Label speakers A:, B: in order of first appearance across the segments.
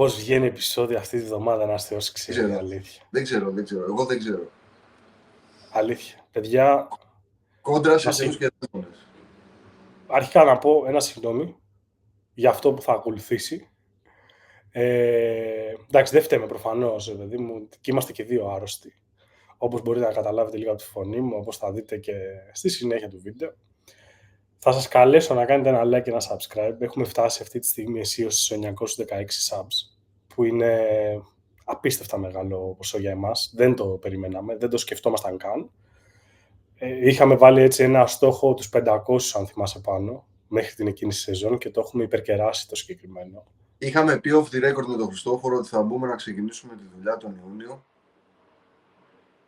A: πώς βγαίνει επεισόδιο αυτή τη βδομάδα, ένας θεός ξέρει, αλήθεια.
B: Δεν ξέρω. Εγώ δεν ξέρω.
A: Αλήθεια. Παιδιά,
B: κόντρα σε θεούς και δαίμονες.
A: Αρχικά να πω ένα συγγνώμη για αυτό που θα ακολουθήσει. Εντάξει, δεν φταίμε προφανώς, παιδί μου, και είμαστε και δύο άρρωστοι. Όπως μπορείτε να καταλάβετε λίγο από τη φωνή μου, όπως θα δείτε και στη συνέχεια του βίντεο. Θα σας καλέσω να κάνετε ένα like και ένα subscribe. Έχουμε φτάσει αυτή τη στιγμή αισίως στις 916 subs, που είναι απίστευτα μεγάλο ποσό για εμάς. Δεν το περιμέναμε, δεν το σκεφτόμασταν καν. Είχαμε βάλει έτσι ένα στόχο τους 500, αν θυμάσαι πάνω, μέχρι την εκείνη σεζόν και το έχουμε υπερκεράσει το συγκεκριμένο.
B: Είχαμε πει off the record με τον Χριστόφορο ότι θα μπούμε να ξεκινήσουμε τη δουλειά τον Ιούνιο.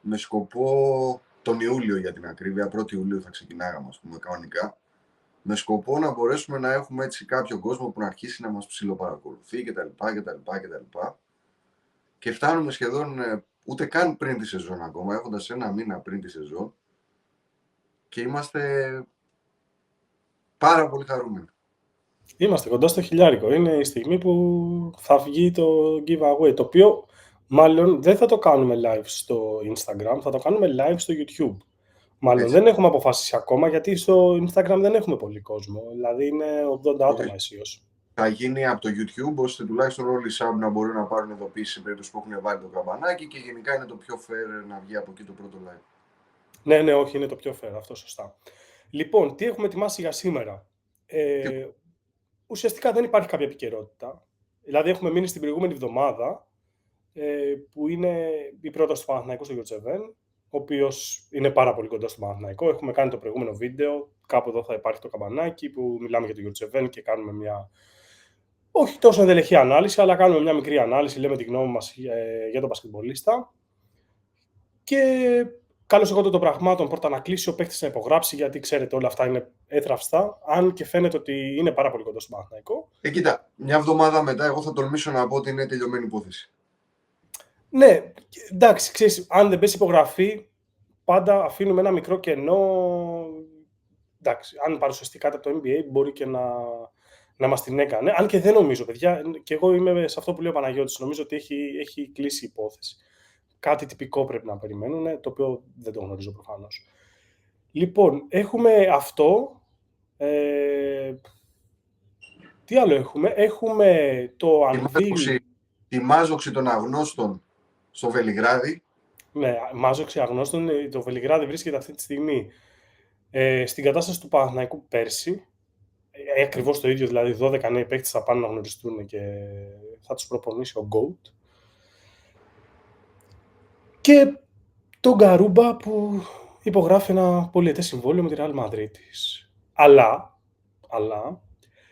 B: Με σκοπό τον Ιούλιο για την ακρίβεια, 1η Ιουλίου θα ξεκινάγαμε, ας πούμε, κανονικά. Με σκοπό να μπορέσουμε να έχουμε έτσι κάποιο κόσμο που να αρχίσει να μας ψιλοπαρακολουθεί κτλ. Και φτάνουμε σχεδόν ούτε καν πριν τη σεζόν ακόμα, έχοντας ένα μήνα πριν τη σεζόν. Και είμαστε πάρα πολύ χαρούμενοι.
A: Είμαστε κοντά στο 1000. Είναι η στιγμή που θα βγει το giveaway, το οποίο μάλλον δεν θα το κάνουμε live στο Instagram, θα το κάνουμε live στο YouTube. Μάλλον
B: Έτσι.
A: δεν έχουμε αποφασίσει ακόμα, γιατί στο Instagram δεν έχουμε πολύ κόσμο. Δηλαδή είναι 80 άτομα αισίως.
B: Θα γίνει από το YouTube, ώστε τουλάχιστον όλοι οι sub να μπορούν να πάρουν ειδοποίηση σε περίπτωση που έχουν βάλει το καμπανάκι και γενικά είναι το πιο fair να βγει από εκεί το πρώτο live.
A: Ναι, όχι, είναι το πιο fair, αυτό σωστά. Λοιπόν, τι έχουμε ετοιμάσει για σήμερα. Ουσιαστικά δεν υπάρχει κάποια επικαιρότητα. Δηλαδή έχουμε μείνει στην προηγούμενη εβδομάδα, που είναι η πρόταση του Παναθηναϊκού στο Γιωτσεβέν, ο οποίος είναι πάρα πολύ κοντά στο Παναθηναϊκό. Έχουμε κάνει το προηγούμενο βίντεο, κάπου εδώ θα υπάρχει το καμπανάκι που μιλάμε για το Γιωτσεβέν και κάνουμε μια όχι τόσο ενδελεχή ανάλυση, αλλά κάνουμε μια μικρή ανάλυση, λέμε τη γνώμη μας για τον μπασκετμπολίστα. Και καλώς εγώ των πραγμάτων, πρώτα να κλείσει ο παίκτης να υπογράψει, γιατί ξέρετε όλα αυτά είναι έθραυστα, αν και φαίνεται ότι είναι πάρα πολύ κοντά στο Παναθηναϊκό.
B: Κοίτα, μια εβδομάδα μετά εγώ θα τολμήσω να πω ότι είναι τελειωμένη υπόθεση.
A: Ναι, εντάξει, ξέρεις, αν δεν πέσει υπογραφή, πάντα αφήνουμε ένα μικρό κενό. Εντάξει, αν παρουσιαστεί κάτι από το NBA μπορεί και να μας την έκανε. Αν και δεν νομίζω, παιδιά, και εγώ είμαι σε αυτό που λέει ο Παναγιώτης, νομίζω ότι έχει κλείσει η υπόθεση. Κάτι τυπικό πρέπει να περιμένουν, το οποίο δεν το γνωρίζω προφανώς. Λοιπόν, έχουμε αυτό. Τι άλλο έχουμε? Έχουμε το unveil.
B: Τη μάζοξη των αγνώστων στο Βελιγράδι.
A: Ναι, μάζοξη αγνώστων. Το Βελιγράδι βρίσκεται αυτή τη στιγμή στην κατάσταση του Παναθηναϊκού πέρσι. Ακριβώς το ίδιο, δηλαδή 12 νέοι παίκτες θα πάνε να γνωριστούν και θα τους προπονήσει ο GOAT. Και τον Γκαρούμπα που υπογράφει ένα πολυετές συμβόλαιο με τη Ρεάλ Μαδρίτης. Αλλά...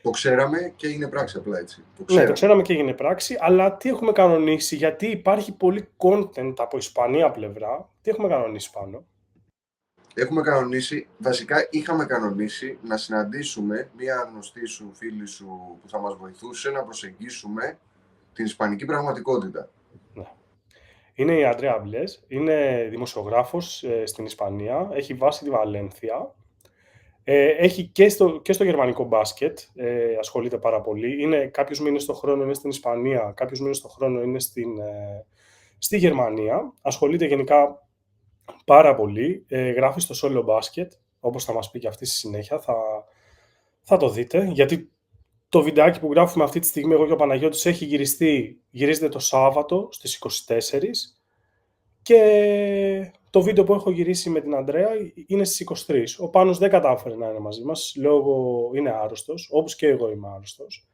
B: Το ξέραμε και είναι πράξη απλά έτσι.
A: Το ξέραμε και έγινε πράξη, αλλά τι έχουμε κανονίσει, γιατί υπάρχει πολύ content από Ισπανία πλευρά. Τι έχουμε κανονίσει πάνω?
B: Έχουμε κανονίσει, βασικά είχαμε κανονίσει να συναντήσουμε μία γνωστή σου, φίλη σου που θα μας βοηθούσε να προσεγγίσουμε την ισπανική πραγματικότητα.
A: Ναι. Είναι η Ανδρέα Μπλεζ, είναι δημοσιογράφος στην Ισπανία, έχει βάση τη Βαλένθια, έχει και στο γερμανικό μπάσκετ, ασχολείται πάρα πολύ. Είναι κάποιους μήνες το χρόνο είναι στην Ισπανία, κάποιους μήνες το χρόνο είναι στη Γερμανία. Ασχολείται γενικά πάρα πολύ, γράφει στο solo μπάσκετ, όπως θα μας πει και αυτή στη συνέχεια, θα το δείτε, γιατί το βιντεάκι που γράφουμε αυτή τη στιγμή εγώ και ο Παναγιώτης έχει γυρίζεται το Σάββατο στις 24 και το βίντεο που έχω γυρίσει με την Ανδρέα είναι στις 23. Ο Πάνος δεν κατάφερε να είναι μαζί μας, λόγω είναι άρρωστος, όπως και εγώ είμαι άρρωστος.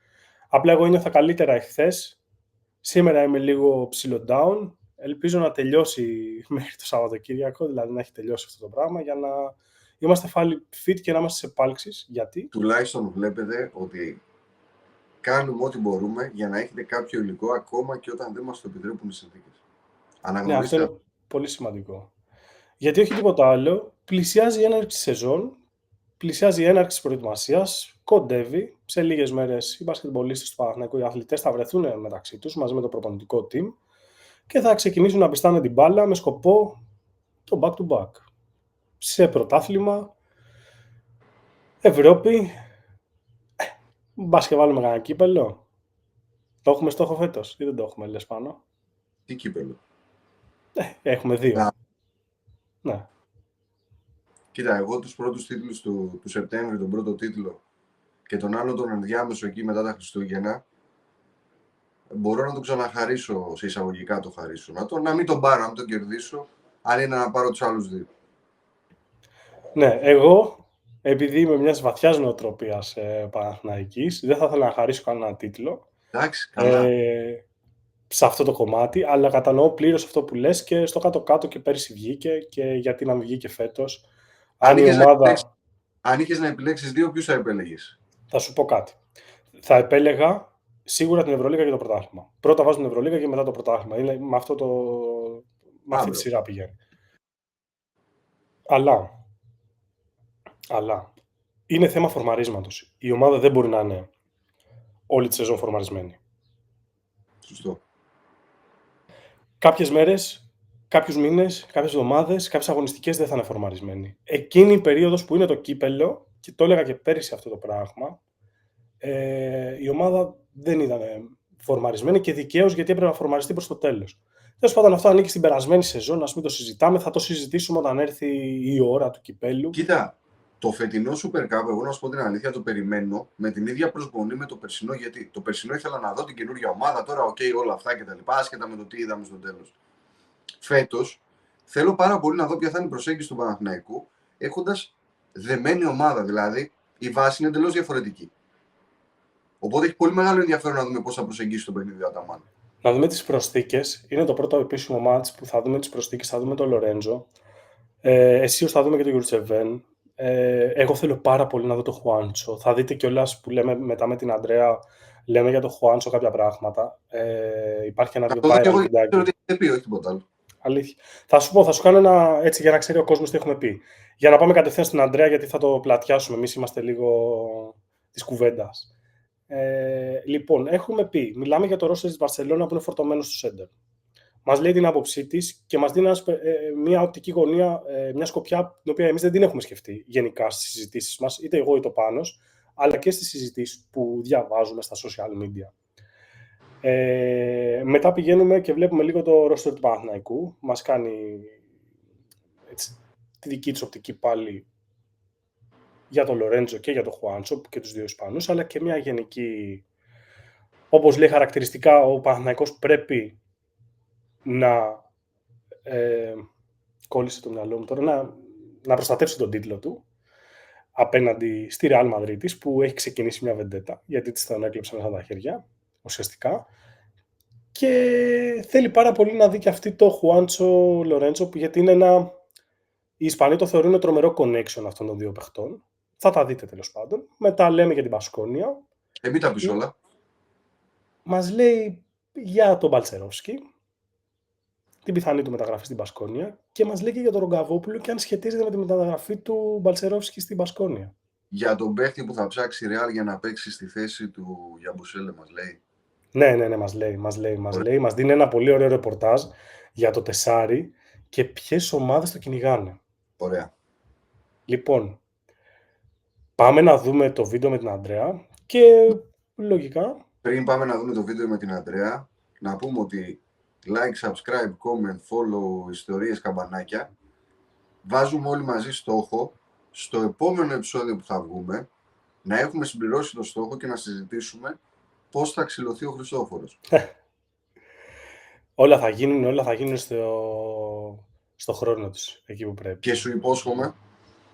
A: Απλά εγώ νιώθα καλύτερα εχθές, σήμερα είμαι λίγο ψηλό down. Ελπίζω να τελειώσει μέχρι το Σαββατοκύριακο, δηλαδή να έχει τελειώσει αυτό το πράγμα, για να είμαστε fit και να είμαστε σε επάλξεις. Γιατί?
B: Τουλάχιστον βλέπετε ότι κάνουμε ό,τι μπορούμε για να έχετε κάποιο υλικό ακόμα και όταν δεν μας το επιτρέπουν οι συνθήκες.
A: Ναι, αυτό είναι πολύ σημαντικό. Γιατί όχι τίποτα άλλο, πλησιάζει η έναρξη σεζόν, πλησιάζει η έναρξη προετοιμασίας, κοντεύει, σε λίγες μέρες οι μπασκετμπολίστες του Παναθηναϊκού, οι αθλητές θα βρεθούν μεταξύ τους μαζί με το προπονητικό team και θα ξεκινήσουν να πιστάνε την μπάλα με σκοπό το back-to-back. Σε πρωτάθλημα, Ευρώπη, μπας και βάλουμε κανένα κύπελλο. Το έχουμε στόχο φέτος ή δεν το έχουμε, λες πάνω?
B: Τι κύπελλο?
A: Έχουμε 2. Ναι.
B: Κοίτα, εγώ τους πρώτους τίτλους του Σεπτέμβρη, τον πρώτο τίτλο και τον άλλο τον ενδιάμεσο εκεί μετά τα Χριστούγεννα, μπορώ να τον ξαναχαρίσω, σε εισαγωγικά το χαρίσω. Να μην τον πάρω, να μην τον κερδίσω, αν είναι να πάρω τους άλλους 2.
A: Ναι, εγώ, επειδή είμαι μιας βαθιάς νοοτροπίας Παναθηναϊκής, δεν θα ήθελα να χαρίσω κανένα τίτλο.
B: Εντάξει, καλά.
A: Σε αυτό το κομμάτι, αλλά κατανοώ πλήρως αυτό που λες και στο κάτω-κάτω και πέρσι βγήκε και γιατί να μην βγει και φέτος. Αν η ομάδα...
B: Αν είχες να επιλέξεις 2, ποιους θα επέλεγες?
A: Θα σου πω κάτι. Θα επέλεγα σίγουρα την Ευρωλίγκα και το πρωτάθλημα. Πρώτα βάζω την Ευρωλίγκα και μετά το πρωτάθλημα. Είναι με αυτή τη σειρά πηγαίνει. Αλλά είναι θέμα φορμαρίσματος. Η ομάδα δεν μπορεί να είναι όλη τη σεζόν φορμαρισμένη.
B: Σωστό.
A: Κάποιες μέρες, κάποιους μήνες, κάποιες εβδομάδες, κάποιες αγωνιστικές δεν θα είναι φορμαρισμένοι. Εκείνη η περίοδος που είναι το κύπελλο, και το έλεγα και πέρυσι αυτό το πράγμα, η ομάδα δεν ήταν φορμαρισμένη και δικαίως, γιατί έπρεπε να φορμαριστεί προς το τέλος. Τέλος πάντων, αυτό ανήκει στην περασμένη σεζόν, ας μην το συζητάμε, θα το συζητήσουμε όταν έρθει η ώρα του κυπέλλου.
B: Κοίτα, το φετινό Super Cup, εγώ να σου πω την αλήθεια, το περιμένω με την ίδια προσμονή με το περσινό, γιατί το περσινό ήθελα να δω την καινούργια ομάδα, τώρα όλα αυτά κτλ. Άσχετα με το τι είδαμε στο τέλος. Φέτος, θέλω πάρα πολύ να δω ποια θα είναι η προσέγγιση του Παναθηναϊκού, έχοντας δεμένη ομάδα, δηλαδή η βάση είναι εντελώς διαφορετική. Οπότε έχει πολύ μεγάλο ενδιαφέρον να δούμε πώς θα προσεγγίσει το παιχνίδι ο Αταμάν.
A: Να δούμε τις προσθήκες. Είναι το πρώτο επίσημο μάτς που θα δούμε τις προσθήκες, θα δούμε τον Λορέντζο. Εσείς θα δούμε και τον Γιουρτσεβέν. Εγώ θέλω πάρα πολύ να δω τον Χουάντσο. Θα δείτε κιόλας που λέμε μετά με την Ανδρέα, λέμε για τον Χουάντσο κάποια πράγματα. Υπάρχει ένα viral βιντεάκι.
B: Ξέρω τι έχετε πει, όχι τίποτα άλλο.
A: Αλήθεια. Θα σου κάνω ένα έτσι για να ξέρει ο κόσμος τι έχουμε πει. Για να πάμε κατευθείαν στην Ανδρέα, γιατί θα το πλατιάσουμε. Εμείς είμαστε λίγο της κουβέντας. Λοιπόν, έχουμε πει, μιλάμε για το ρόστερ της Barcelona που είναι φορτωμένο στο σέντερ. Μας λέει την άποψή της και μας δίνει μια οπτική γωνία, μια σκοπιά την οποία εμείς δεν την έχουμε σκεφτεί γενικά στις συζητήσεις μας, είτε εγώ είτε ο Πάνος, αλλά και στις συζητήσεις που διαβάζουμε στα social media. Μετά πηγαίνουμε και βλέπουμε λίγο το ρόστερ του Παναθηναϊκού. Μας κάνει έτσι, τη δική της οπτική πάλι για τον Λορέντζο και για τον Χουάντσο και τους δύο Ισπανούς, αλλά και μια γενική, όπως λέει χαρακτηριστικά, ο Παναθηναϊκός πρέπει να κόλλησε το μυαλό μου τώρα, να προστατεύσει τον τίτλο του απέναντι στη Ρεάλ Μαδρίτης, που έχει ξεκινήσει μια βεντέτα, γιατί της τον έκλεψαν στα τα χέρια, ουσιαστικά. Και θέλει πάρα πολύ να δει και αυτή το Χουάντσο Λορέντζο, γιατί είναι οι Ισπανοί το θεωρούν τρομερό connection αυτών των δύο παιχτών. Θα τα δείτε τέλος πάντων. Μετά λέμε για την Μπασκόνια.
B: Μην τα πεις όλα.
A: Μας λέει για τον Μπαλτσερόφσκι, την πιθανή του μεταγραφή στην Μπασκόνια, και μας λέει και για τον Ρογκαβόπουλο και αν σχετίζεται με τη μεταγραφή του Μπαλτσερόφσκι στην Μπασκόνια.
B: Για τον παίχτη που θα ψάξει η Ρεάλ για να παίξει στη θέση του Γιαμπουσέλε, μας λέει.
A: Ναι, μας λέει. Μας δίνει ένα πολύ ωραίο ρεπορτάζ για το τεσάρι και ποιες ομάδες το κυνηγάνε.
B: Ωραία.
A: Λοιπόν, πάμε να δούμε το βίντεο με την Ανδρέα και λογικά...
B: Πριν πάμε να δούμε το βίντεο με την Ανδρέα, να πούμε ότι like, subscribe, comment, follow, ιστορίες, καμπανάκια. Βάζουμε όλοι μαζί στόχο στο επόμενο επεισόδιο που θα βγούμε να έχουμε συμπληρώσει το στόχο και να συζητήσουμε πώς θα ξυλωθεί ο Χριστόφορος.
A: όλα θα γίνουν στο χρόνο τους, εκεί που πρέπει.
B: Και σου υπόσχομαι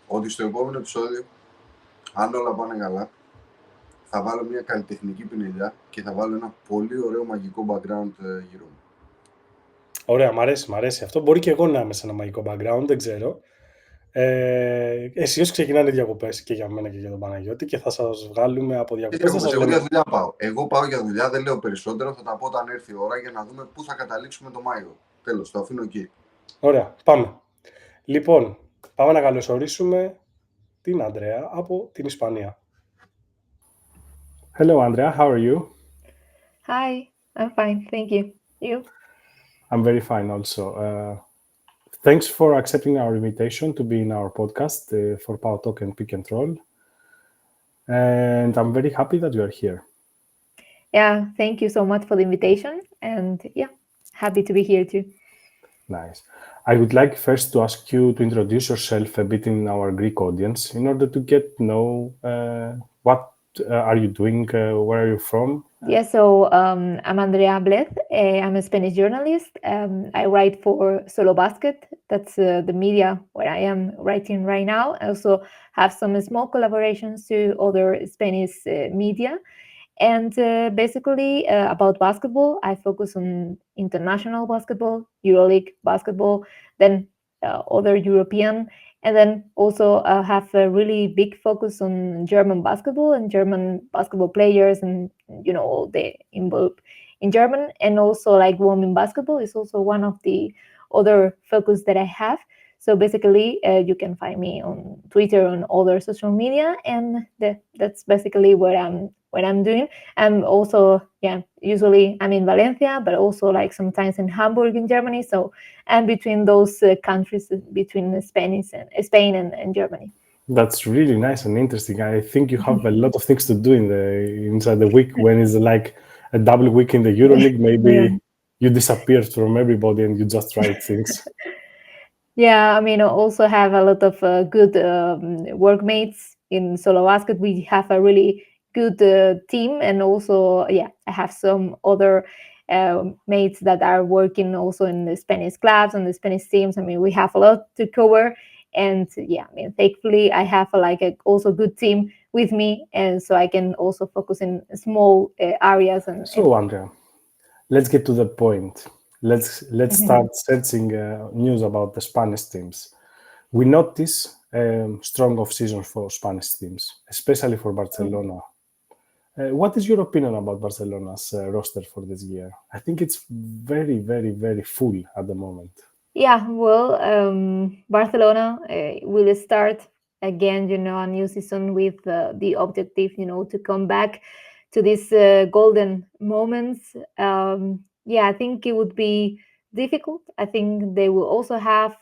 B: ότι στο επόμενο επεισόδιο, αν όλα πάνε καλά, θα βάλω μια καλλιτεχνική πινελιά και θα βάλω ένα πολύ ωραίο μαγικό background γύρω μου.
A: Ωραία, μ' αρέσει αυτό. Μπορεί και εγώ να είμαι σε ένα μαγικό background, δεν ξέρω. Εσείς ξεκινάνε διακοπές και για μένα και για τον Παναγιώτη και θα σας βγάλουμε από διακοπές.
B: Εγώ για δουλειά πάω. Εγώ πάω για δουλειά, δεν λέω περισσότερο. Θα τα πω όταν έρθει η ώρα για να δούμε πού θα καταλήξουμε το Μάιο. Τέλος, το αφήνω εκεί.
A: Ωραία, πάμε. Λοιπόν, πάμε να καλωσορίσουμε την Ανδρέα από την Ισπανία. Hello, Andrea. How are you?
C: Hi, I'm fine. Thank you. You?
A: I'm very fine also. Thanks for accepting our invitation to be in our podcast for Talk and Pick and Roll. And I'm very happy that you are here.
C: Yeah, thank you so much for the invitation. And yeah, happy to be here too.
A: Nice. I would like first to ask you to introduce yourself a bit in our Greek audience in order to get to know what are you doing, where are you from?
C: Yeah, so I'm Andrea Blez. I'm a Spanish journalist. I write for Solo Basket. That's the media where I am writing right now. I also have some small collaborations to other Spanish media. And basically, about basketball, I focus on international basketball, EuroLeague basketball, then other European, and then also have a really big focus on German basketball and German basketball players, and all the involved in German, and also like women basketball is also one of the other focus that I have. So basically, you can find me on Twitter, on other social media, and that's basically what I'm doing. I'm also, usually I'm in Valencia, but also like sometimes in Hamburg in Germany. So I'm between those countries, between Spain and Germany.
A: That's really nice and interesting. I think you have a lot of things to do inside the week. When it's like a double week in the EuroLeague, maybe you disappear from everybody and you just write things.
C: Yeah, I mean, I also have a lot of good workmates in Solo Basket. We have a really good team, and also, I have some other mates that are working also in the Spanish clubs and the Spanish teams. I mean, we have a lot to cover, and thankfully, I have also good team with me, and so I can also focus in small areas.
A: So, Andrea, let's get to the point. Let's start searching news about the Spanish teams. We notice strong off-season for Spanish teams, especially for Barcelona. What is your opinion about Barcelona's roster for this year? I think it's very, very, very full at the moment.
C: Yeah, well, Barcelona will start again, a new season with the objective, to come back to these golden moments. I think it would be difficult. I think they will also have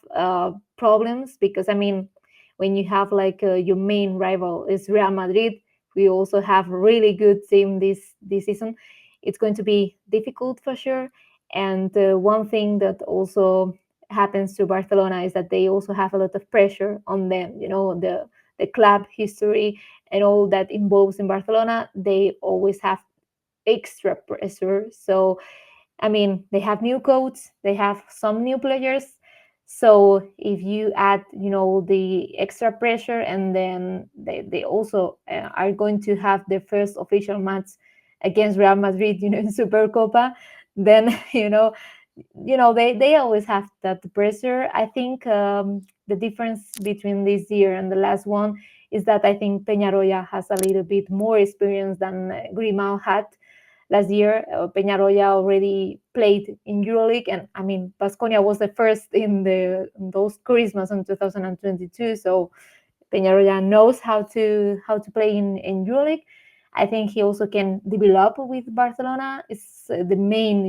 C: problems because, I mean, when you have your main rival is Real Madrid, we also have a really good team this season. It's going to be difficult for sure. And one thing that also happens to Barcelona is that they also have a lot of pressure on them. The club history and all that involves in Barcelona, they always have extra pressure. So, I mean, they have new coaches, they have some new players. So if you add, the extra pressure, and then they also are going to have their first official match against Real Madrid, in Supercopa, then they always have that pressure. I think the difference between this year and the last one is that I think Peñarroya has a little bit more experience than Grimao had last year. Peñarroya already played in EuroLeague, and I mean, Baskonia was the first in those Christmas in 2022. So Peñarroya knows how to play in EuroLeague. I think he also can develop with Barcelona. It's the main,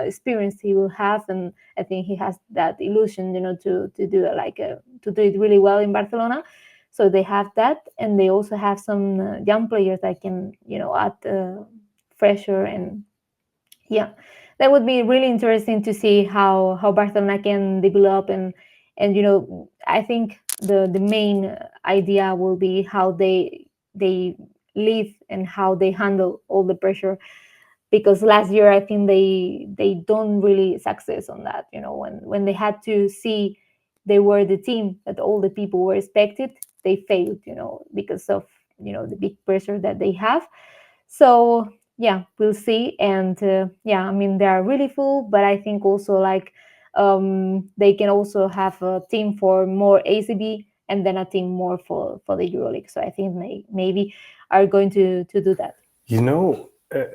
C: experience he will have, and I think he has that illusion, to do to do it really well in Barcelona. So they have that, and they also have some young players that can, add pressure, and that would be really interesting to see how Barcelona can develop, and I think the main idea will be how they live and how they handle all the pressure, because last year I think they don't really success on that. When they had to see they were the team that all the people were expected, they failed, because of the big pressure that they have. So we'll see. And I mean, they are really full, but I think also they can also have a team for more ACB and then a team more for the EuroLeague. So I think maybe are going to do that.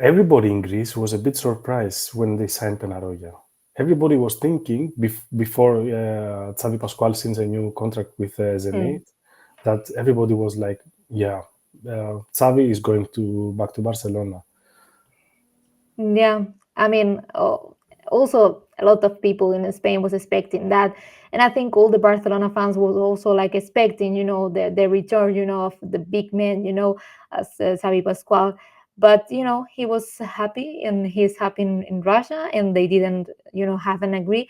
A: Everybody in Greece was a bit surprised when they signed Peñarroya. Everybody was thinking before Xavi Pascual signs a new contract with Zenit, that everybody was like, Xavi is going back to Barcelona.
C: Yeah, I mean, also a lot of people in Spain was expecting that, and I think all the Barcelona fans was also expecting, the return, of the big man, as Xavi Pascual. But he was happy, and he's happy in Russia, and they didn't have an agree.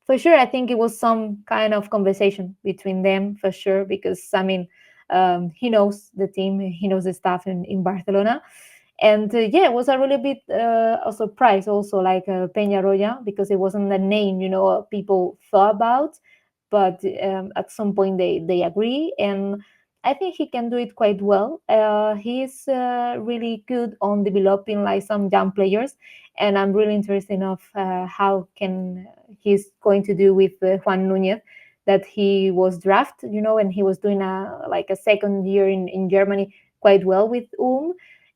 C: For sure, I think it was some kind of conversation between them, for sure, because he knows the team, he knows the staff in Barcelona. And it was a really bit a surprise also, like Peñarroya, because it wasn't the name people thought about, but at some point they agree, and I think he can do it quite well. He's really good on developing like some young players, and I'm really interested of how can he's going to do with Juan Núñez, that he was drafted, and he was doing a second year in Germany quite well with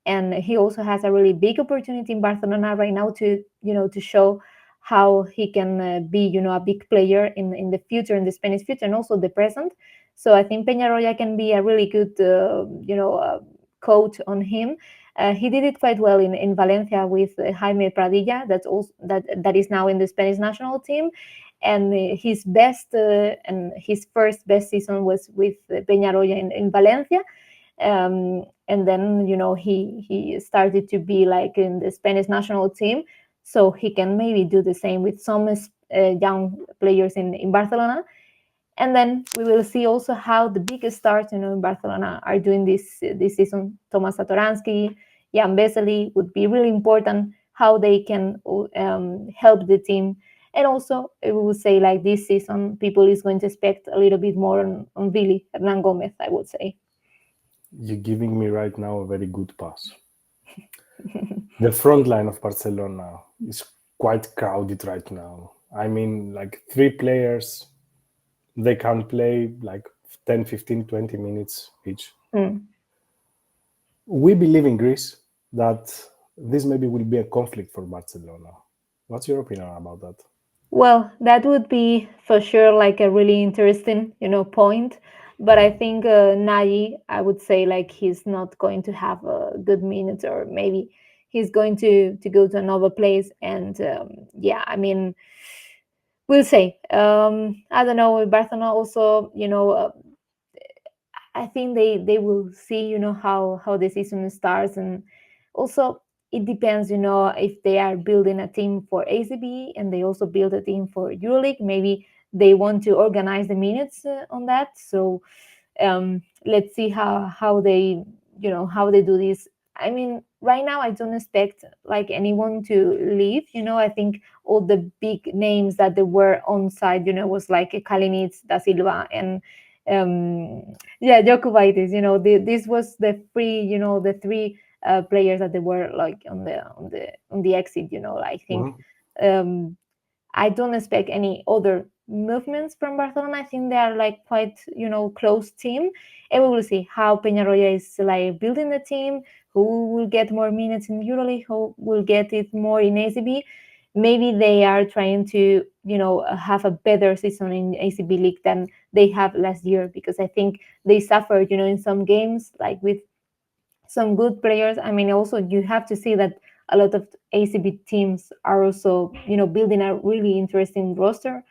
C: and he also has a really big opportunity in Barcelona right now to show how he can be a big player in the future, in the Spanish future, and also the present. So I think Peñarroya can be a really good coach on him. He did it quite well in Valencia with Jaime Pradilla, that is now in the Spanish national team. And his best and his first best season was with Peñarroya in Valencia. And then he started to be like in the Spanish national team, so he can maybe do the same with some young players in Barcelona. And then we will see also how the biggest stars in Barcelona are doing this season. Thomas Satoransky, Jan Vesely would be really important, how they can help the team. And also, we will say like this season, people is going to expect a little bit more on Willy Hernangomez, I would say.
A: You're giving me right now a very good pass. The front line of Barcelona is quite crowded right now. I mean, like 3 players, they can play like 10, 15, 20 minutes each. We believe in Greece that this maybe will be a conflict for Barcelona. What's your opinion about that?
C: Well, that would be for sure like a really interesting, point. But I think Nagy, I would say like he's not going to have a good minutes, or maybe he's going to go to another place. And I mean, we'll say. I don't know. Barcelona also, I think they will see, how the season starts, and also it depends, if they are building a team for ACB and they also build a team for EuroLeague. Maybe they want to organize the minutes on that. So let's see how they how they do this. I mean, right now I don't expect like anyone to leave. I think all the big names that they were on side, was like Kalinic, Da Silva, and Jokubaitis. This was the three players that they were like on the exit. I think I don't expect any other movements from Barcelona. I think they are like quite close team, and we will see how Peñarroya is like building the team, who will get more minutes in EuroLeague, who will get it more in ACB. Maybe they are trying to have a better season in ACB League than they have last year, because I think they suffered in some games like with some good players. I mean, also you have to see that a lot of ACB teams are also building a really interesting roster.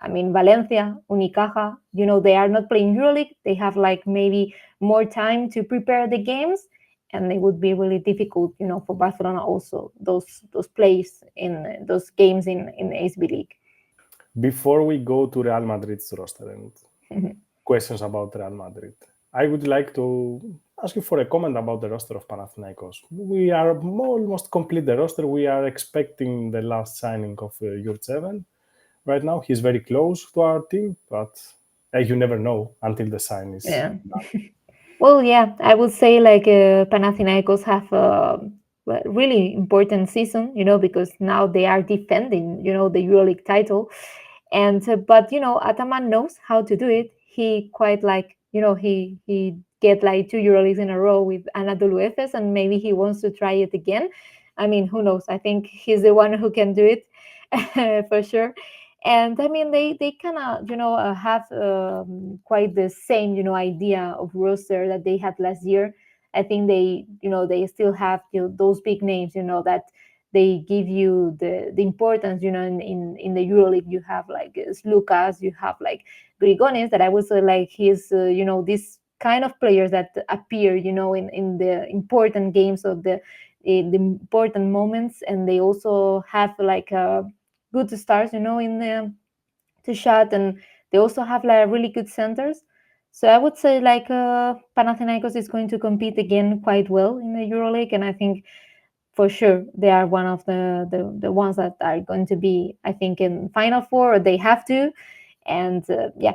C: I mean, Valencia, Unicaja, they are not playing EuroLeague. They have like maybe more time to prepare the games, and it would be really difficult, for Barcelona also those plays in those games in ACB League.
A: Before we go to Real Madrid's roster and questions about Real Madrid, I would like to ask you for a comment about the roster of Panathinaikos. We are almost complete the roster. We are expecting the last signing of Jurtseven. Right now, he's very close to our team, but you never know until the sign is done.
C: Well, yeah, I would say like Panathinaikos have a really important season, because now they are defending, the EuroLeague title. And but Ataman knows how to do it. He quite like he get like 2 EuroLeagues in a row with Anadolu Efes, and maybe he wants to try it again. I mean, who knows? I think he's the one who can do it for sure. And I mean, they kind of have quite the same idea of roster that they had last year. I think they still have those big names that they give you the importance. In the EuroLeague, you have like Lucas, you have like Grigonis, that I would say like he's this kind of players that appear, in the important games of the important moments, and they also have like good stars, in the to shot, and they also have like really good centers. So I would say like Panathinaikos is going to compete again quite well in the EuroLeague, and I think for sure they are one of the ones that are going to be, I think, in Final Four, or they have to, and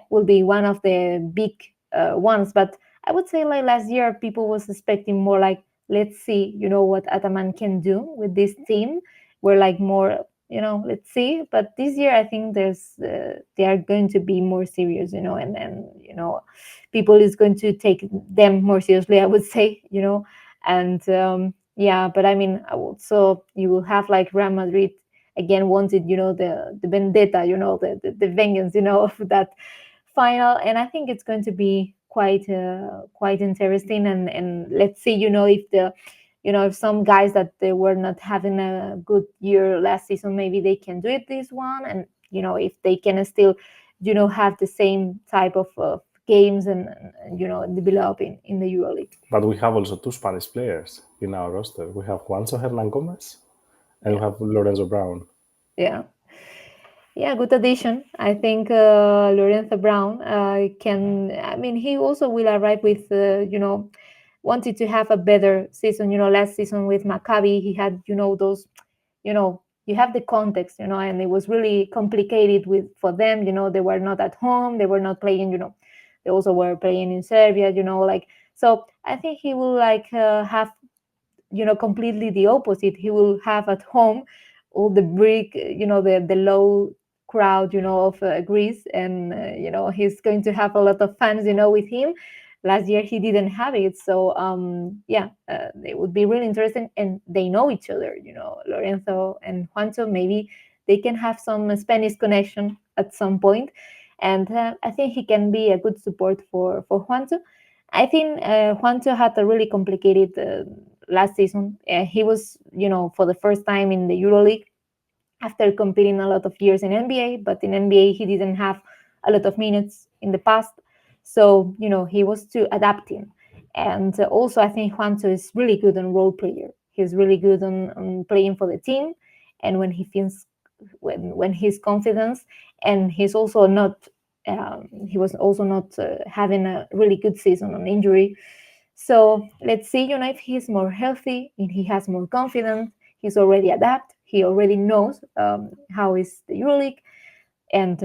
C: will be one of the big ones. But I would say like last year people was expecting more like, let's see, what Ataman can do with this team. We're like more, let's see. But this year I think they are going to be more serious, and people is going to take them more seriously, I would say, and but I mean, also you will have like Real Madrid again wanted, the vendetta, the vengeance, of that final, and I think it's going to be quite interesting, and let's see, if some guys that they were not having a good year last season, maybe they can do it this one, and if they can still have the same type of games and develop in the EuroLeague.
A: But we have also two Spanish players in our roster. We have Juancho Hernangomez and we have Lorenzo Brown.
C: Good addition. I think Lorenzo Brown he also will arrive with wanted to have a better season. Last season with Maccabi, he had those, you have the context, and it was really complicated for them. They were not at home, they were not playing. They also were playing in Serbia. So I think he will have completely the opposite. He will have at home all the big, the low crowd, of Greece, and he's going to have a lot of fans, with him. Last year he didn't have it, so it would be really interesting, and they know each other, Lorenzo and Juancho. Maybe they can have some Spanish connection at some point, and I think he can be a good support for Juancho. I think Juancho had a really complicated last season. He was, for the first time in the EuroLeague after competing a lot of years in NBA, but in NBA he didn't have a lot of minutes in the past. So, he was still adapting. And also I think Juancho is really good on role player. He's really good on playing for the team. And when he feels, when he's confident, and he's also not, he was also not having a really good season on injury. So let's see, if he's more healthy, if he has more confidence, he's already adapted, he already knows how is the EuroLeague, and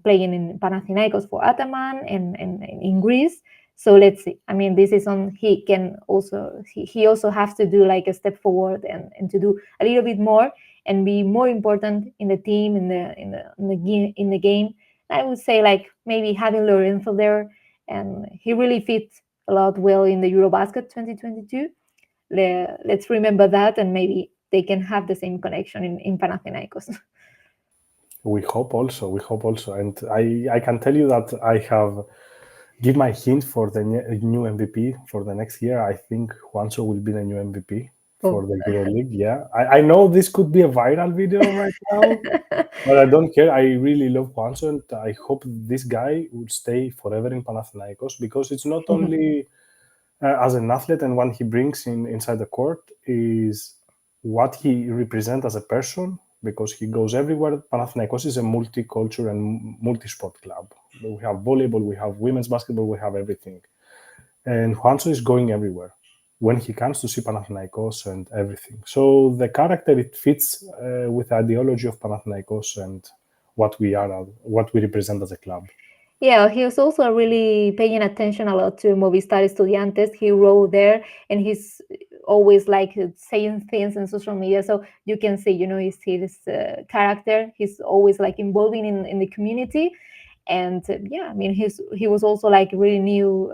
C: playing in Panathinaikos for Ataman and in Greece. So let's see. I mean, this is on, he can also, he also has to do like a step forward and to do a little bit more and be more important in the team, in the game. I would say like maybe having Lorenzo there, and he really fits a lot well in the Eurobasket 2022. Let's remember that, and maybe they can have the same connection in Panathinaikos.
A: We hope also. And I can tell you that I have give my hint for the new MVP for the next year. I think Juancho will be the new MVP for the EuroLeague. Yeah, I know this could be a viral video right now, but I don't care. I really love Juancho, and I hope this guy will stay forever in Panathinaikos, because it's not only as an athlete and what he brings inside the court, is what he represents as a person, because he goes everywhere. Panathinaikos is a multicultural and multi-sport club. We have volleyball, we have women's basketball, we have everything. And Juancho is going everywhere when he comes to see Panathinaikos and everything. So the character, it fits with the ideology of Panathinaikos and what we are, what we represent as a club.
C: Yeah, he was also really paying attention a lot to Movistar Estudiantes. He wrote there, and he's always like saying things in social media. So you can see, his character. He's always like involving in the community. And I mean, he was also like really new,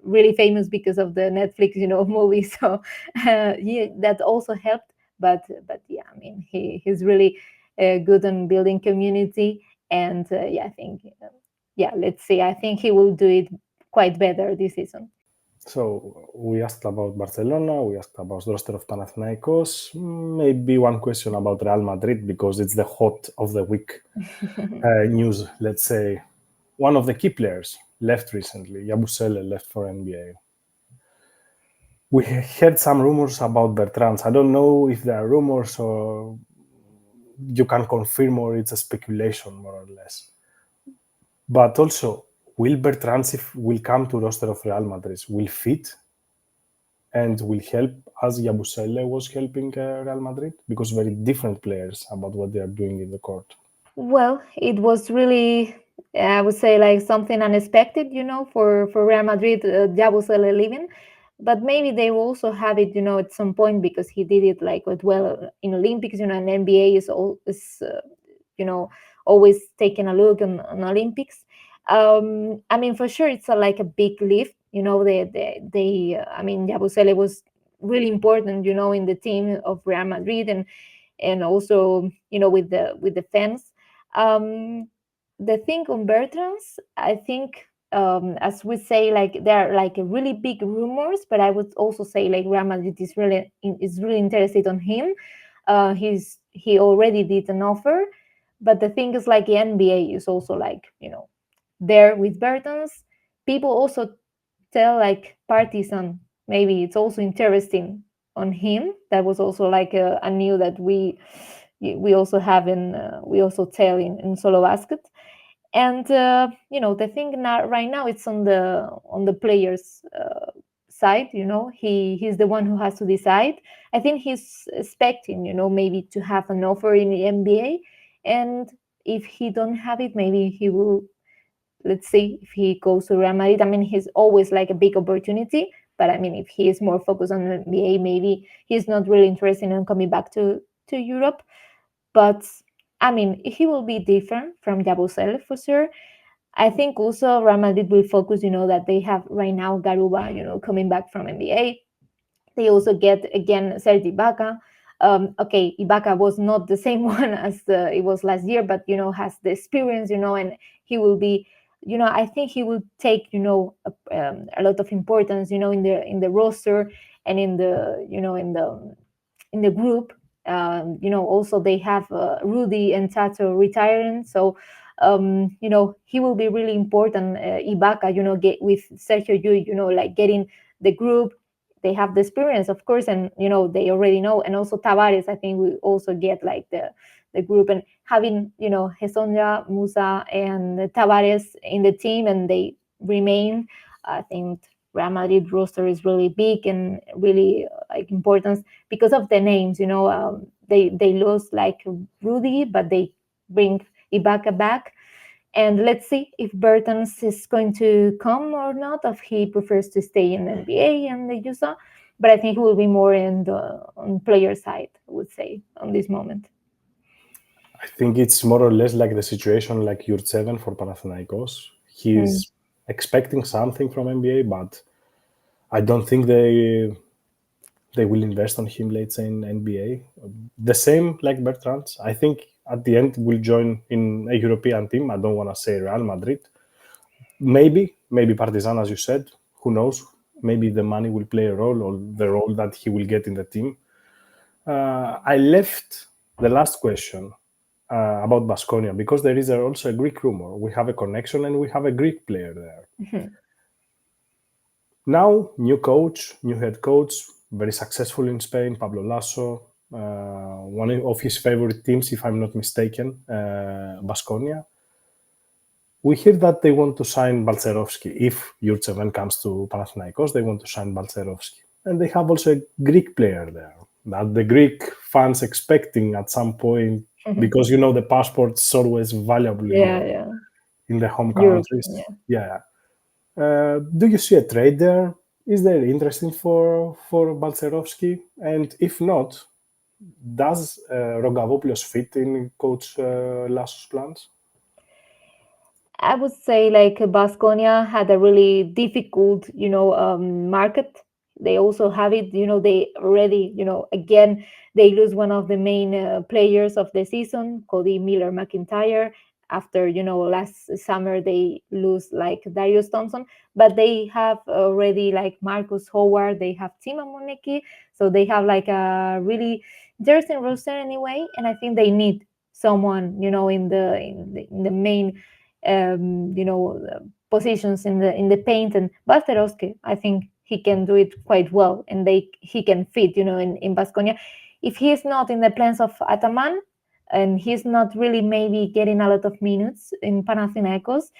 C: really famous because of the Netflix, movie. So that also helped. But I mean, he's really good on building community. And I think. Let's see. I think he will do it quite better this season.
A: So we asked about Barcelona, we asked about the roster of Panathinaikos, maybe one question about Real Madrid, because it's the hot of the week news, let's say. One of the key players left recently. Yabusele left for NBA. We heard some rumors about Bertrands. I don't know if there are rumors or you can confirm or it's a speculation, more or less. But also, will Bertrands, if will come to roster of Real Madrid, will fit and will help as Yabusele was helping Real Madrid? Because very different players about what they are doing in the court.
C: Well, it was really, I would say, like something unexpected, for Real Madrid, Yabusele leaving. But maybe they will also have it, at some point, because he did it like well in Olympics, and NBA is always taking a look on Olympics. I mean, for sure, it's like a big lift. Yabusele was really important, in the team of Real Madrid, and also, with the fans. The thing on Bertrands, I think, as we say, like there are like really big rumors, but I would also say like Real Madrid is really interested on him. He already did an offer, but the thing is, like, the NBA is also like there with Bertrands. People also tell like Partizan, maybe it's also interesting on him. That was also like a new that we also have we also tell in Solo Basket. And the thing right now, it's on the players side. He's the one who has to decide. I think he's expecting maybe to have an offer in the NBA, and if he don't have it, maybe he will, let's see, if he goes to Real Madrid. I mean, he's always like a big opportunity, but I mean, if he is more focused on the NBA, maybe he's not really interested in coming back to Europe. But I mean, he will be different from Yabusele for sure. I think also Real Madrid will focus, that they have right now Garuba, coming back from NBA. They also get again Serge Ibaka. Okay, Ibaka was not the same one as it was last year, but has the experience, and he will be, I think he will take, a lot of importance, in the roster and in the, in the group. Also they have Rudy and Tato retiring, so he will be really important. Ibaka, get with Sergio Llull, like getting the group. They have the experience, of course, and they already know. And also Tavares, I think, will also get like the group, and having Hesonja, Musa, and Tavares in the team, and they remain. I think Real Madrid roster is really big and really like important because of the names. They lost like Rudy, but they bring Ibaka back. And let's see if Bertans is going to come or not, if he prefers to stay in the NBA and the USA. But I think he will be more on player side, I would say, on this moment.
A: I think it's more or less like the situation like Jurtseven for Panathinaikos. He's expecting something from NBA, but I don't think they will invest on him, let's say, in NBA. The same like Bertrands. I think at the end will join in a European team. I don't want to say Real Madrid. Maybe Partizan, as you said. Who knows? Maybe the money will play a role, or the role that he will get in the team. I left the last question about Baskonia because there is also a Greek rumor. We have a connection and we have a Greek player there.
C: Mm-hmm.
A: Now, new coach, new head coach, very successful in Spain, Páμπλο Λάσο, one of his favorite teams, if I'm not mistaken, Baskonia. We hear that they want to sign Baltzerόφσκι. If Jurtseven comes to Panathinaikos, they want to sign Baltzerόφσκι. And they have also a Greek player there that the Greek fans expecting at some point, because, the passport is always valuable in the home countries. Do you see a trade there? Is there interesting for Baltzerόφσκι? And if not, does Ρογκαβόπουλος fit in Coach Lasso's plans?
C: I would say like Baskonia had a really difficult, market. They also have it, they already, again, they lose one of the main players of the season, Cody Miller-McIntyre. After, last summer, they lose like Darius Thompson, but they have already like Marcus Howard, they have Tima Moneki. So they have like a really interesting roster anyway. And I think they need someone, in the main, positions in the paint. And Balczerowski, I think he can do it quite well, and he can fit, in Baskonia. If he is not in the plans of Ataman, and he's not really maybe getting a lot of minutes in Panathinaikos,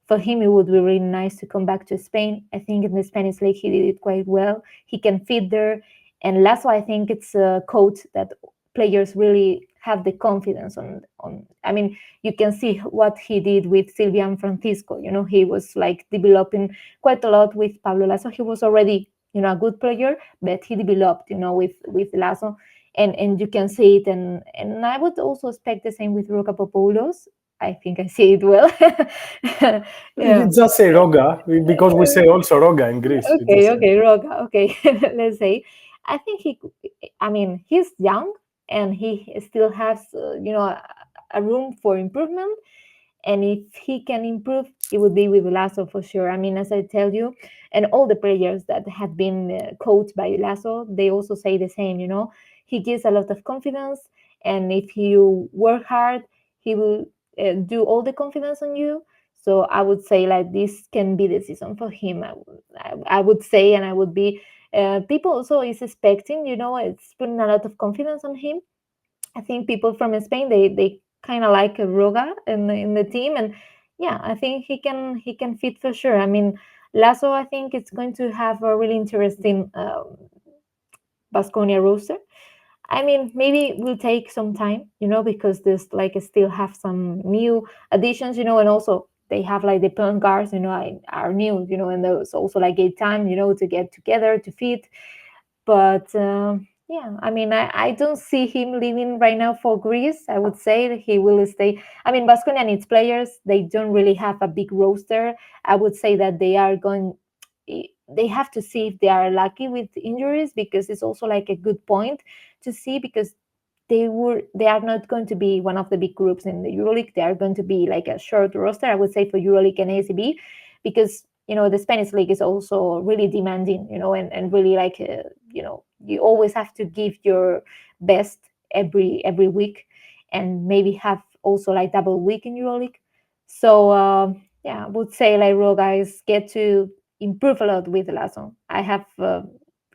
C: for him it would be really nice to come back to Spain. I think in the Spanish league he did it quite well. He can fit there. And Lasso, I think it's a coach that players really have the confidence on. I mean, you can see what he did with Silvia and Francisco. He was like developing quite a lot with Páblo Lászo. He was already, a good player, but he developed, with Lászo. And you can see it. And I would also expect the same with Rogkavopoulos. I think I say it well.
A: You just say Roga, because we say also Roga in Greece.
C: Okay, Roga. Okay, let's say. I think he's young, and he still has, a room for improvement. And if he can improve, it would be with Lászo for sure. I mean, as I tell you, and all the players that have been coached by Lászo, they also say the same, He gives a lot of confidence, and if you work hard, he will do all the confidence on you. So I would say like this can be the season for him. I would say, and I would be. People also is expecting, it's putting a lot of confidence on him. I think people from Spain, they kind of like Roga in the team, and yeah, I think he can fit for sure. I mean, Lászo, I think it's going to have a really interesting Baskonia roster. I mean, maybe it will take some time, because there's still have some new additions, and also they have the point guards, are new, and there's also a time, to get together to fit. But yeah, I mean, I don't see him leaving right now for Greece. I would say that he will stay. I mean, Baskonia needs players. They don't really have a big roster. I would say that they have to see if they are lucky with injuries, because it's also a good point to see, because they are not going to be one of the big groups in the EuroLeague. They are going to be a short roster, I would say, for EuroLeague and ACB, because the Spanish league is also really demanding, and really you always have to give your best every week, and maybe have also double week in EuroLeague. So yeah, I would say Roga is get to improve a lot with Lászo. I have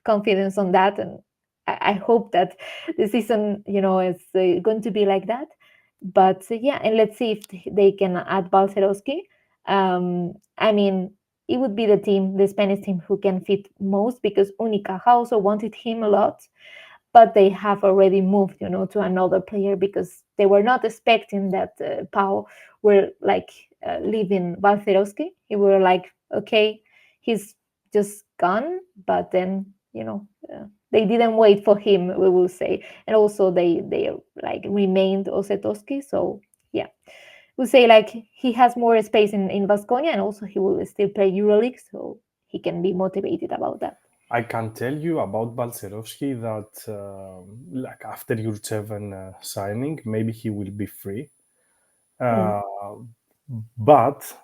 C: confidence on that, and I hope that the season, is going to be like that. But yeah, and let's see if they can add Balczerowski. I mean, it would be the Spanish team who can fit most, because Unicaja also wanted him a lot, but they have already moved, to another player, because they were not expecting that Pau were leaving Balczerowski. He were okay, he's just gone, but then they didn't wait for him, we will say, and also they remained Osetowski. So yeah, we'll say he has more space in Baskonia, and also he will still play EuroLeague, so he can be motivated about that.
A: I can tell you about Balczerowski that after Jurčeven signing, maybe he will be free. But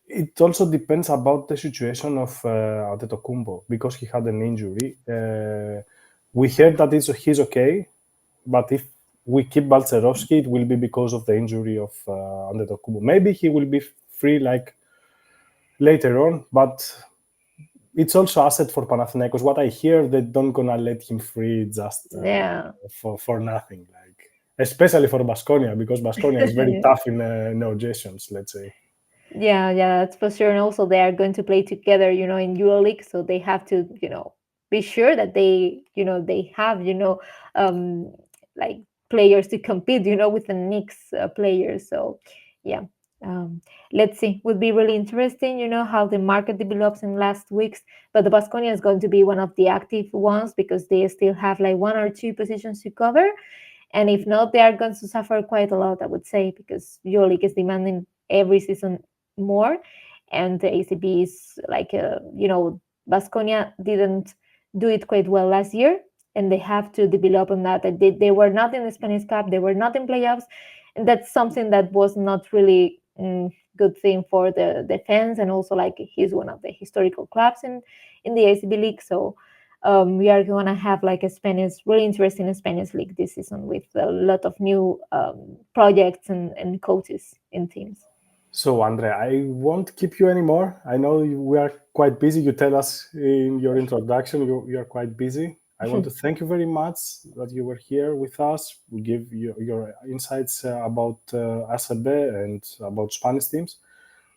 A: it also depends about the situation of Antetokounmpo, because he had an injury. We heard that he's okay, but if we keep Balczerowski, it will be because of the injury of Antetokounmpo. Maybe he will be free later on, but it's also asset for Panathinaikos. What I hear, they don't gonna let him free just for nothing. Especially for Baskonia, because Baskonia is very tough in negotiations, let's say.
C: Yeah, that's for sure. And also they are going to play together, in EuroLeague, so they have to, be sure that they have, players to compete, with the Knicks players. So yeah, let's see. Would be really interesting, how the market develops in last weeks. But the Baskonia is going to be one of the active ones, because they still have one or two positions to cover. And if not, they are going to suffer quite a lot, I would say, because EuroLeague is demanding every season more. And the ACB is Baskonia didn't do it quite well last year, and they have to develop on that. They were not in the Spanish Cup, they were not in playoffs, and that's something that was not really good thing for the fans. And also he's one of the historical clubs in the ACB League. So we are going to have really interesting Spanish league this season, with a lot of new projects and coaches in teams.
A: So, Andrea, I won't keep you anymore. I know we are quite busy. You tell us in your introduction you are quite busy. I want to thank you very much that you were here with us. We give your insights about ACB and about Spanish teams.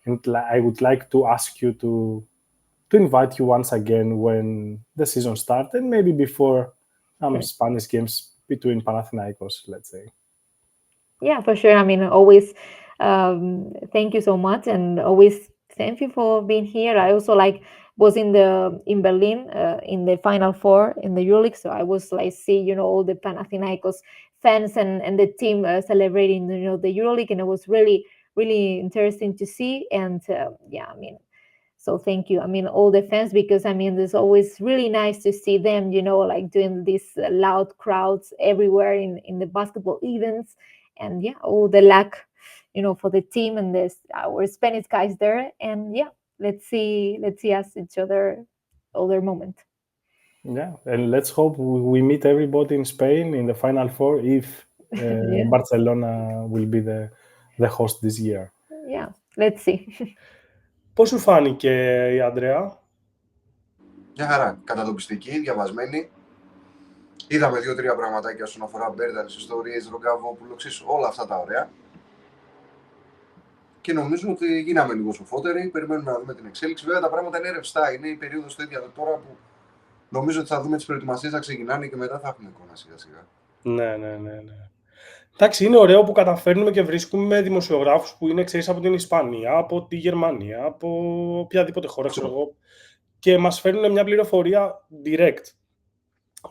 A: And I would like to ask you to invite you once again when the season starts and maybe before some Spanish games between Panathinaikos, let's say.
C: Yeah, for sure. I mean, always thank you so much, and always thank you for being here. I also was in Berlin in the Final Four in the EuroLeague, so I was see all the Panathinaikos fans and the team celebrating the EuroLeague, and it was really interesting to see. And yeah, I mean, so thank you. I mean, all the fans, because I mean, there's always really nice to see them, doing these loud crowds everywhere in the basketball events. And yeah, all the luck, for the team and our Spanish guys there. And yeah, let's see us each other moment.
A: Yeah, and let's hope we meet everybody in Spain in the Final Four if Barcelona will be the host this year.
C: Yeah, let's see.
A: Πώς σου φάνηκε η Ανδρέα?
B: Μια χαρά, κατατοπιστική, διαβασμένη. Είδαμε 2-3 πραγματάκια όσον αφορά Μπέρντανες, ιστορίες, Ρογκαβόπουλο, όλα αυτά τα ωραία. Και νομίζουμε ότι γίναμε λίγο σοφότεροι. Περιμένουμε να δούμε την εξέλιξη. Βέβαια τα πράγματα είναι ρευστά. Είναι η περίοδος τέτοια τώρα που νομίζω ότι θα δούμε τις προετοιμασίες να ξεκινάνε και μετά θα έχουμε εικόνα σιγά-σιγά.
A: Ναι. Εντάξει, είναι ωραίο που καταφέρνουμε και βρίσκουμε δημοσιογράφους που είναι, ξέρεις, από την Ισπανία, από τη Γερμανία, από οποιαδήποτε χώρα, ξέρω εγώ, και μας φέρνουν μια πληροφορία direct,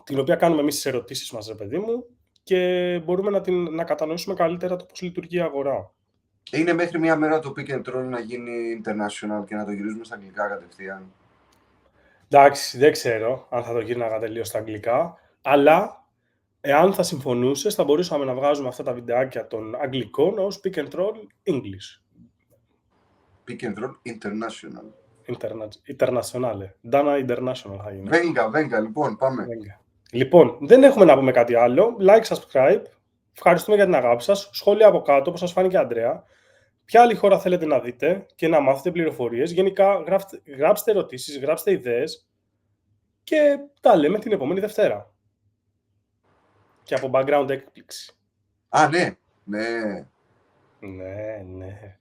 A: την οποία κάνουμε εμείς τις ερωτήσεις μας, ρε παιδί μου, και μπορούμε να κατανοήσουμε καλύτερα το πώς λειτουργεί η αγορά.
B: Είναι μέχρι μια μέρα το pick and roll να γίνει international και να το γυρίζουμε στα αγγλικά κατευθείαν.
A: Εντάξει, δεν ξέρω αν θα το γύρναγα τελείως στα αγγλικά, αλλά εάν θα συμφωνούσες, θα μπορούσαμε να βγάζουμε αυτά τα βιντεάκια των αγγλικών ως pick and roll English.
B: Pick and roll international.
A: Internationale. Dana International θα γίνει.
B: Βέγγα, λοιπόν, πάμε.
A: Λοιπόν, δεν έχουμε να πούμε κάτι άλλο. Like, subscribe. Ευχαριστούμε για την αγάπη σας. Σχόλια από κάτω, όπως σας φάνηκε, Ανδρέα. Ποια άλλη χώρα θέλετε να δείτε και να μάθετε πληροφορίες. Γενικά, γράψτε ερωτήσεις, γράψτε ιδέες και τα λέμε την επόμενη Δευτέρα. Και από background έκπληξη.
B: Α, ναι.
A: Ναι.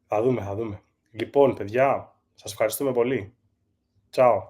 A: Θα δούμε. Λοιπόν, παιδιά, σας ευχαριστούμε πολύ. Ciao.